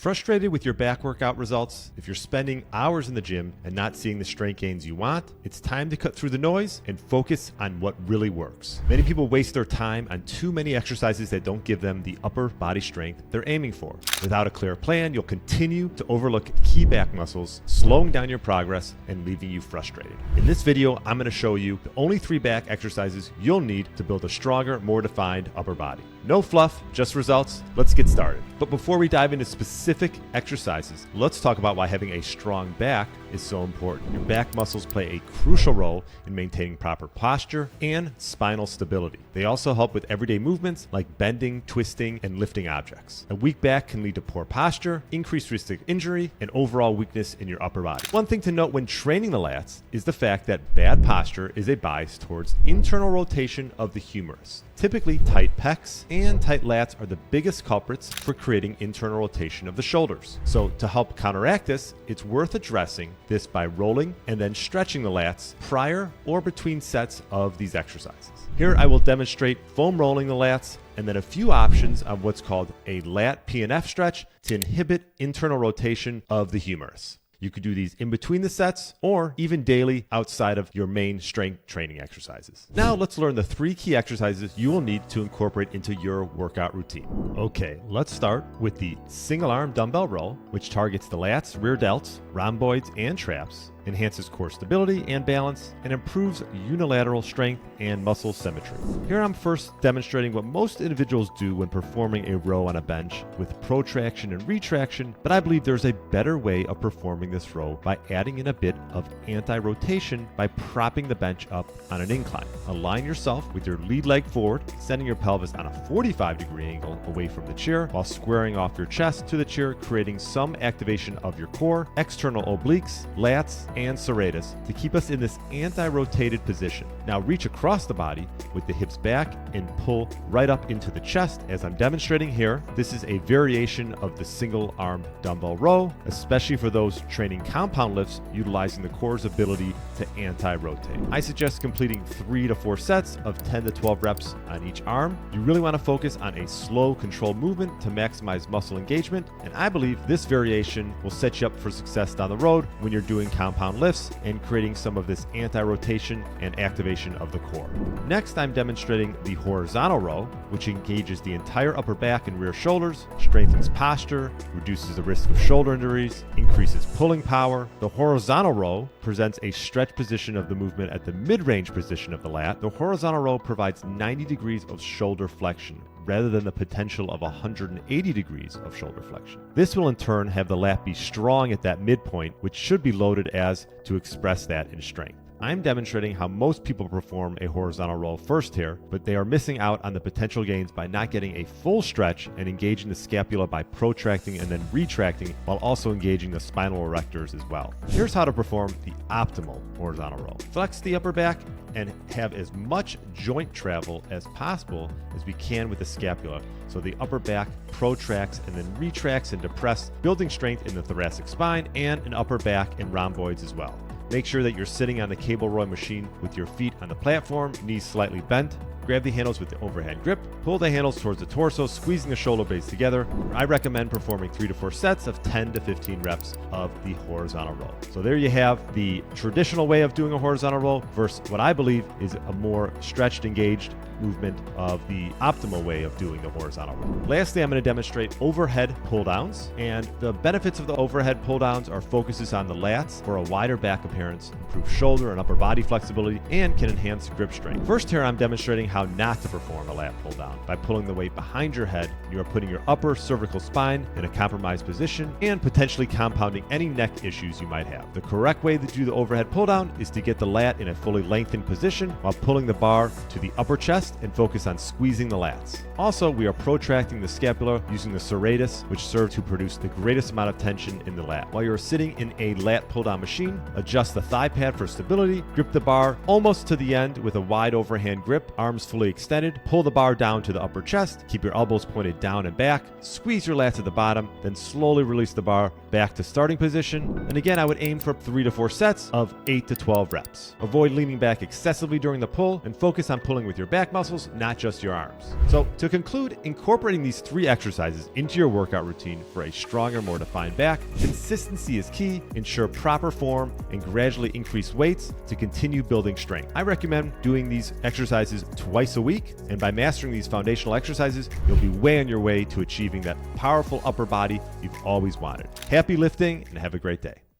Frustrated with your back workout results? If you're spending hours in the gym and not seeing the strength gains you want, it's time to cut through the noise and focus on what really works. Many people waste their time on too many exercises that don't give them the upper body strength they're aiming for. Without a clear plan, you'll continue to overlook key back muscles, slowing down your progress and leaving you frustrated. In this video, I'm going to show you the only 3 back exercises you'll need to build a stronger, more defined upper body. No fluff, just results. Let's get started. But before we dive into specific exercises, let's talk about why having a strong back is so important. Your back muscles play a crucial role in maintaining proper posture and spinal stability. They also help with everyday movements like bending, twisting, and lifting objects. A weak back can lead to poor posture, increased risk of injury, and overall weakness in your upper body. One thing to note when training the lats is the fact that bad posture is a bias towards internal rotation of the humerus. Typically, tight pecs and tight lats are the biggest culprits for creating internal rotation of the shoulders. So to help counteract this, it's worth addressing this by rolling and then stretching the lats prior or between sets of these exercises. Here I will demonstrate foam rolling the lats and then a few options on what's called a lat P&F stretch to inhibit internal rotation of the humerus. You could do these in between the sets or even daily outside of your main strength training exercises. Now let's learn the 3 key exercises you will need to incorporate into your workout routine. Okay, let's start with the single arm dumbbell row, which targets the lats, rear delts, rhomboids, and traps, enhances core stability and balance, and improves unilateral strength and muscle symmetry. Here I'm first demonstrating what most individuals do when performing a row on a bench with protraction and retraction, but I believe there's a better way of performing this row by adding in a bit of anti-rotation by propping the bench up on an incline. Align yourself with your lead leg forward, sending your pelvis on a 45-degree angle away from the chair while squaring off your chest to the chair, creating some activation of your core, external obliques, lats, and serratus to keep us in this anti-rotated position. Now reach across the body with the hips back and pull right up into the chest as I'm demonstrating here. This is a variation of the single arm dumbbell row, especially for those training compound lifts utilizing the core's ability to anti-rotate. I suggest completing 3 to 4 sets of 10 to 12 reps on each arm. You really want to focus on a slow, controlled movement to maximize muscle engagement, and I believe this variation will set you up for success down the road when you're doing compound lifts and creating some of this anti-rotation and activation of the core. Next, I'm demonstrating the horizontal row, which engages the entire upper back and rear shoulders, strengthens posture, reduces the risk of shoulder injuries, increases pulling power. The horizontal row presents a stretch position of the movement at the mid-range position of the lat. The horizontal row provides 90 degrees of shoulder flexion, rather than the potential of 180 degrees of shoulder flexion. This will in turn have the lat be strong at that midpoint, which should be loaded as to express that in strength. I'm demonstrating how most people perform a horizontal row first here, but they are missing out on the potential gains by not getting a full stretch and engaging the scapula by protracting and then retracting while also engaging the spinal erectors as well. Here's how to perform the optimal horizontal row. Flex the upper back and have as much joint travel as possible as we can with the scapula, so the upper back protracts and then retracts and depresses, building strength in the thoracic spine and an upper back and rhomboids as well. Make sure that you're sitting on the cable row machine with your feet on the platform, knees slightly bent. Grab the handles with the overhand grip, pull the handles towards the torso, squeezing the shoulder blades together. I recommend performing 3 to 4 sets of 10 to 15 reps of the horizontal row. So there you have the traditional way of doing a horizontal row versus what I believe is a more stretched, engaged movement of the optimal way of doing the horizontal row. Lastly, I'm going to demonstrate overhead pull downs, and the benefits of the overhead pull downs are focuses on the lats for a wider back appearance, improve shoulder and upper body flexibility, and can enhance grip strength. First here, I'm demonstrating how not to perform a lat pull down. By pulling the weight behind your head, you are putting your upper cervical spine in a compromised position and potentially compounding any neck issues you might have. The correct way to do the overhead pull down is to get the lat in a fully lengthened position while pulling the bar to the upper chest and focus on squeezing the lats. Also, we are protracting the scapula using the serratus, which serves to produce the greatest amount of tension in the lat. While you're sitting in a lat pull-down machine, adjust the thigh pad for stability, grip the bar almost to the end with a wide overhand grip, arms fully extended, pull the bar down to the upper chest, keep your elbows pointed down and back, squeeze your lats at the bottom, then slowly release the bar back to starting position. And again, I would aim for 3 to 4 sets of 8 to 12 reps. Avoid leaning back excessively during the pull and focus on pulling with your back muscles, not just your arms. So to conclude, incorporating these 3 exercises into your workout routine for a stronger, more defined back, consistency is key. Ensure proper form and gradually increase weights to continue building strength. I recommend doing these exercises twice a week, and by mastering these foundational exercises, you'll be way on your way to achieving that powerful upper body you've always wanted. Happy lifting and have a great day.